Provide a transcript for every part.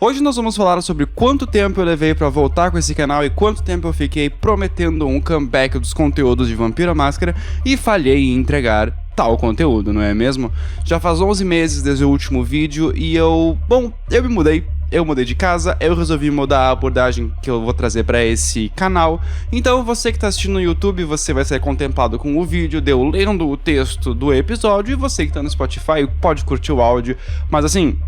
Hoje nós vamos falar sobre quanto tempo eu levei pra voltar com esse canal e quanto tempo eu fiquei prometendo um comeback dos conteúdos de Vampiro à Máscara e falhei em entregar tal conteúdo, não é mesmo? Já faz 11 meses desde o último vídeo e eu me mudei. Eu mudei de casa, eu resolvi mudar a abordagem que eu vou trazer para esse canal. Então você que está assistindo no YouTube, você vai ser contemplado com o vídeo de eu lendo o texto do episódio, e você que está no Spotify pode curtir o áudio, mas assim,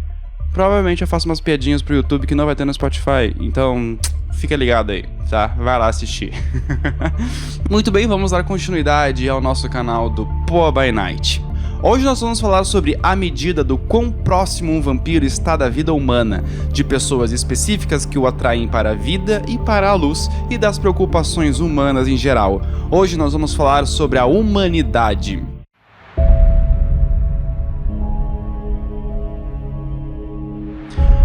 provavelmente eu faço umas piadinhas pro YouTube que não vai ter no Spotify, então fica ligado aí, tá? Vai lá assistir. Muito bem, vamos dar continuidade ao nosso canal do Poa by Night. Hoje nós vamos falar sobre a medida do quão próximo um vampiro está da vida humana, de pessoas específicas que o atraem para a vida e para a luz, e das preocupações humanas em geral. Hoje nós vamos falar sobre a humanidade.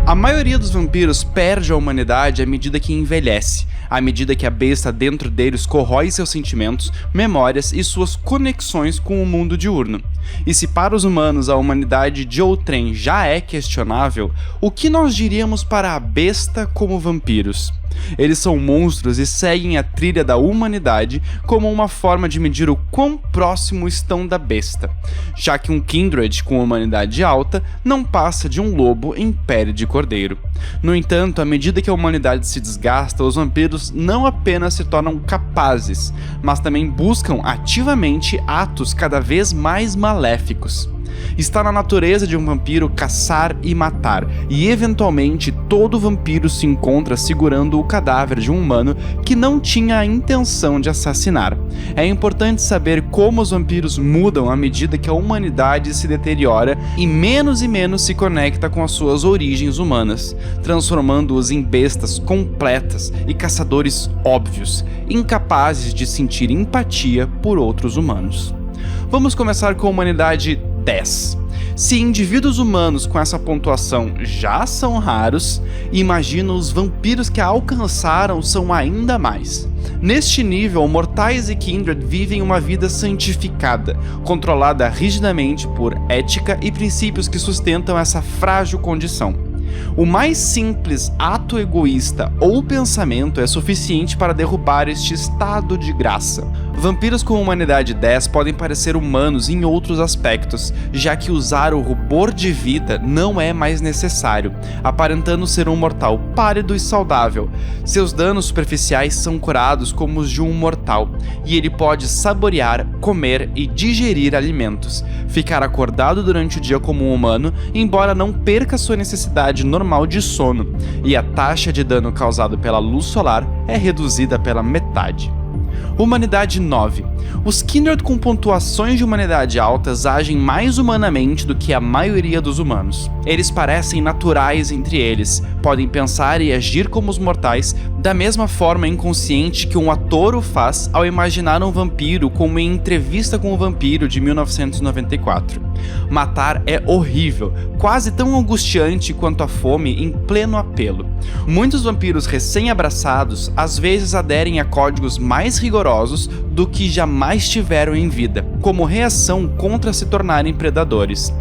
A maioria dos vampiros perde a humanidade à medida que envelhece, à medida que a besta dentro deles corrói seus sentimentos, memórias e suas conexões com o mundo diurno. E se para os humanos a humanidade de outrem já é questionável, o que nós diríamos para a besta como vampiros? Eles são monstros e seguem a trilha da humanidade como uma forma de medir o quão próximo estão da besta, já que um kindred com humanidade alta não passa de um lobo em pele de cordeiro. No entanto, à medida que a humanidade se desgasta, os vampiros não apenas se tornam capazes, mas também buscam ativamente atos cada vez mais maléficos. Está na natureza de um vampiro caçar e matar, e eventualmente todo vampiro se encontra segurando o cadáver de um humano que não tinha a intenção de assassinar. É importante saber como os vampiros mudam à medida que a humanidade se deteriora e menos se conecta com as suas origens humanas, transformando-os em bestas completas e caçadores óbvios, incapazes de sentir empatia por outros humanos. Vamos começar com a humanidade 10. Se indivíduos humanos com essa pontuação já são raros, imagina os vampiros que a alcançaram são ainda mais. Neste nível, mortais e kindred vivem uma vida santificada, controlada rigidamente por ética e princípios que sustentam essa frágil condição. O mais simples ato egoísta ou pensamento é suficiente para derrubar este estado de graça. Vampiros com humanidade 10 podem parecer humanos em outros aspectos, já que usar o rubor de vida não é mais necessário, aparentando ser um mortal pálido e saudável. Seus danos superficiais são curados como os de um mortal, e ele pode saborear, comer e digerir alimentos, ficar acordado durante o dia como um humano, embora não perca sua necessidade normal de sono, e a taxa de dano causado pela luz solar é reduzida pela metade. Humanidade 9. Os kindred com pontuações de humanidade altas agem mais humanamente do que a maioria dos humanos. Eles parecem naturais entre eles, podem pensar e agir como os mortais, da mesma forma inconsciente que um ator o faz ao imaginar um vampiro como em Entrevista com o Vampiro de 1994. Matar é horrível, quase tão angustiante quanto a fome em pleno apelo. Muitos vampiros recém-abraçados às vezes aderem a códigos mais rigorosos do que jamais tiveram em vida, como reação contra se tornarem predadores.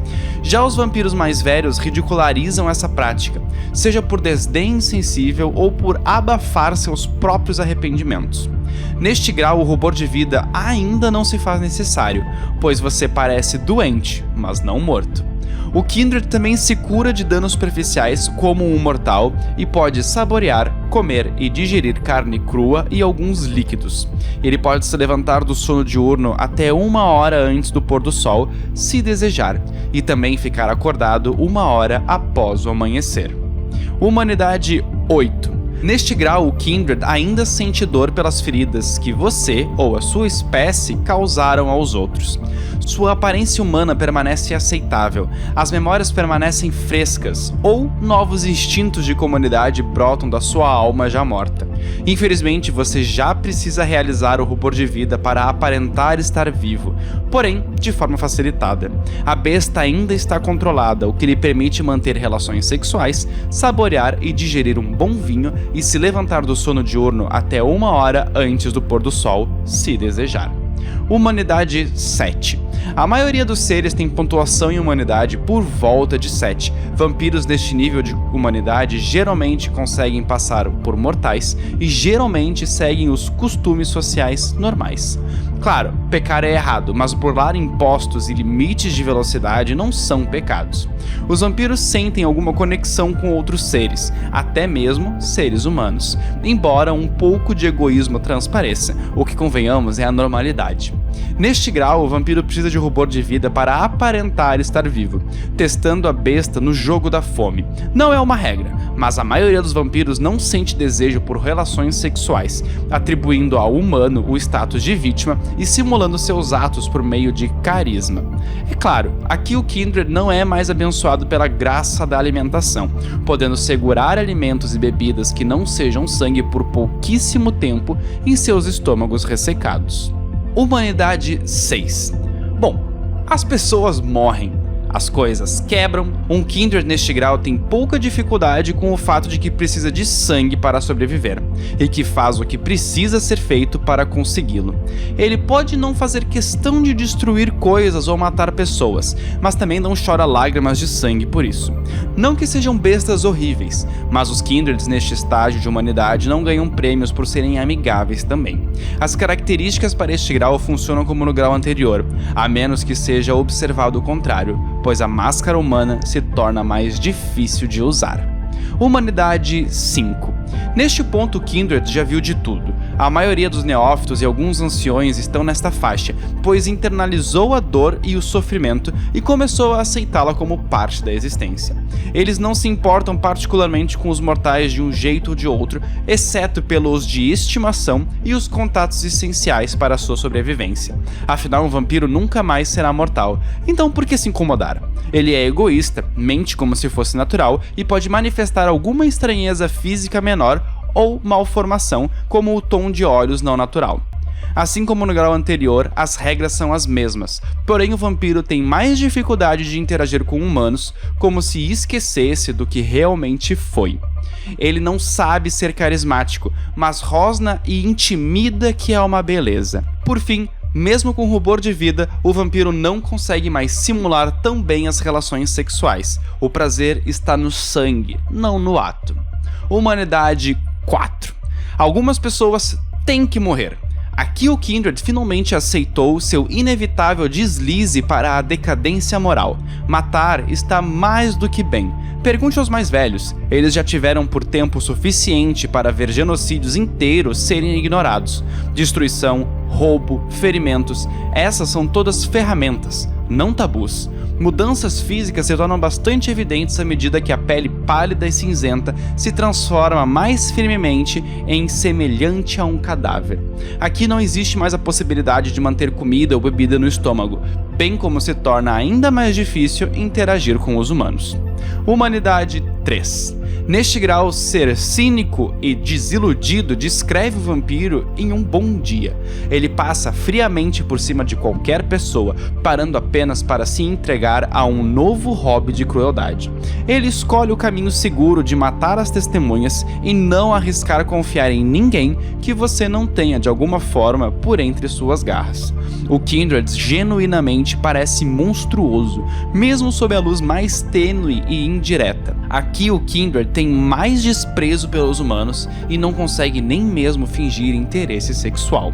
Já os vampiros mais velhos ridicularizam essa prática, seja por desdém insensível ou por abafar seus próprios arrependimentos. Neste grau, o rubor de vida ainda não se faz necessário, pois você parece doente, mas não morto. O kindred também se cura de danos superficiais como um mortal e pode saborear, comer e digerir carne crua e alguns líquidos. Ele pode se levantar do sono diurno até 1 hora antes do pôr do sol, se desejar, e também ficar acordado 1 hora após o amanhecer. Humanidade 8. Neste grau, o kindred ainda sente dor pelas feridas que você ou a sua espécie causaram aos outros. Sua aparência humana permanece aceitável, as memórias permanecem frescas, ou novos instintos de comunidade brotam da sua alma já morta. Infelizmente, você já precisa realizar o rubor de vida para aparentar estar vivo, porém, de forma facilitada. A besta ainda está controlada, o que lhe permite manter relações sexuais, saborear e digerir um bom vinho e se levantar do sono diurno até 1 hora antes do pôr do sol, se desejar. Humanidade 7. A maioria dos seres tem pontuação em humanidade por volta de 7. Vampiros deste nível de humanidade geralmente conseguem passar por mortais e geralmente seguem os costumes sociais normais. Claro, pecar é errado, mas burlar impostos e limites de velocidade não são pecados. Os vampiros sentem alguma conexão com outros seres, até mesmo seres humanos, embora um pouco de egoísmo transpareça, o que convenhamos é a normalidade. Neste grau, o vampiro precisa de rubor de vida para aparentar estar vivo, testando a besta no jogo da fome. Não é uma regra, mas a maioria dos vampiros não sente desejo por relações sexuais, atribuindo ao humano o status de vítima e simulando seus atos por meio de carisma. É claro, aqui o Kindred não é mais abençoado pela graça da alimentação, podendo segurar alimentos e bebidas que não sejam sangue por pouquíssimo tempo em seus estômagos ressecados. Humanidade 6. Bom, as pessoas morrem, as coisas quebram. Um Kindred neste grau tem pouca dificuldade com o fato de que precisa de sangue para sobreviver, e que faz o que precisa ser feito para consegui-lo. Ele pode não fazer questão de destruir coisas ou matar pessoas, mas também não chora lágrimas de sangue por isso. Não que sejam bestas horríveis, mas os Kindreds neste estágio de humanidade não ganham prêmios por serem amigáveis também. As características para este grau funcionam como no grau anterior, a menos que seja observado o contrário, pois a máscara humana se torna mais difícil de usar. Humanidade 5. Neste ponto, o Kindred já viu de tudo. A maioria dos neófitos e alguns anciões estão nesta faixa, pois internalizou a dor e o sofrimento e começou a aceitá-la como parte da existência. Eles não se importam particularmente com os mortais de um jeito ou de outro, exceto pelos de estimação e os contatos essenciais para a sua sobrevivência. Afinal, um vampiro nunca mais será mortal, então por que se incomodar? Ele é egoísta, mente como se fosse natural e pode manifestar alguma estranheza física menor ou malformação, como o tom de olhos não natural. Assim como no grau anterior, as regras são as mesmas, porém o vampiro tem mais dificuldade de interagir com humanos, como se esquecesse do que realmente foi. Ele não sabe ser carismático, mas rosna e intimida que é uma beleza. Por fim, mesmo com rubor de vida, o vampiro não consegue mais simular tão bem as relações sexuais. O prazer está no sangue, não no ato. Humanidade 4. Algumas pessoas têm que morrer. Aqui o Kindred finalmente aceitou seu inevitável deslize para a decadência moral. Matar está mais do que bem. Pergunte aos mais velhos, eles já tiveram por tempo suficiente para ver genocídios inteiros serem ignorados. Destruição, roubo, ferimentos, essas são todas ferramentas, não tabus. Mudanças físicas se tornam bastante evidentes à medida que a pele pálida e cinzenta se transforma mais firmemente em semelhante a um cadáver. Aqui não existe mais a possibilidade de manter comida ou bebida no estômago, bem como se torna ainda mais difícil interagir com os humanos. Humanidade 3. Neste grau, ser cínico e desiludido descreve o vampiro em um bom dia. Ele passa friamente por cima de qualquer pessoa, parando apenas para se entregar a um novo hobby de crueldade. Ele escolhe o caminho seguro de matar as testemunhas e não arriscar confiar em ninguém que você não tenha de alguma forma por entre suas garras. O Kindred genuinamente parece monstruoso, mesmo sob a luz mais tênue e indireta. Aqui o Kindred tem mais desprezo pelos humanos e não consegue nem mesmo fingir interesse sexual.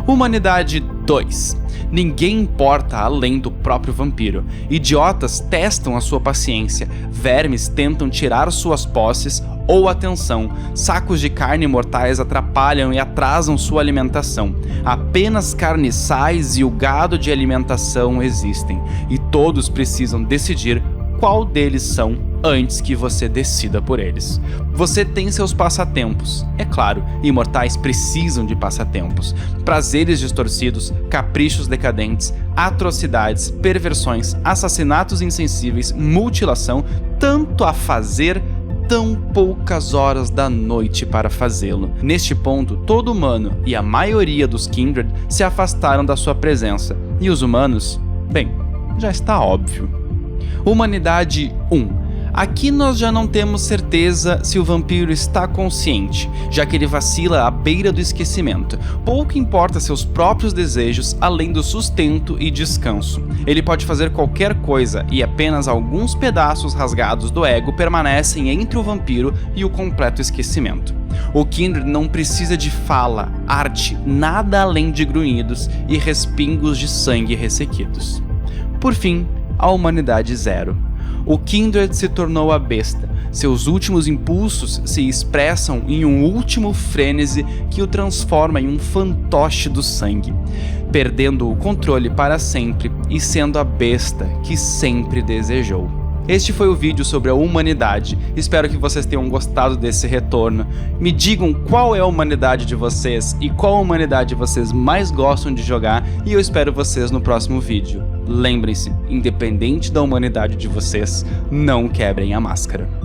Humanidade 2. Ninguém importa além do próprio vampiro. Idiotas testam a sua paciência, vermes tentam tirar suas posses ou atenção, sacos de carne mortais atrapalham e atrasam sua alimentação. Apenas carniçais e o gado de alimentação existem, e todos precisam decidir qual deles são antes que você decida por eles. Você tem seus passatempos. É claro, imortais precisam de passatempos. Prazeres distorcidos, caprichos decadentes, atrocidades, perversões, assassinatos insensíveis, mutilação, tanto a fazer, tão poucas horas da noite para fazê-lo. Neste ponto, todo humano e a maioria dos Kindred se afastaram da sua presença. E os humanos? Bem, já está óbvio. Humanidade 1. Aqui nós já não temos certeza se o vampiro está consciente, já que ele vacila à beira do esquecimento. Pouco importa seus próprios desejos, além do sustento e descanso. Ele pode fazer qualquer coisa e apenas alguns pedaços rasgados do ego permanecem entre o vampiro e o completo esquecimento. O Kindred não precisa de fala, arte, nada além de grunhidos e respingos de sangue ressequidos. Por fim, a humanidade zero. O Kindred se tornou a besta. Seus últimos impulsos se expressam em um último frênese que o transforma em um fantoche do sangue, perdendo o controle para sempre e sendo a besta que sempre desejou. Este foi o vídeo sobre a humanidade. Espero que vocês tenham gostado desse retorno. Me digam qual é a humanidade de vocês e qual humanidade vocês mais gostam de jogar, e eu espero vocês no próximo vídeo. Lembrem-se, independente da humanidade de vocês, não quebrem a máscara.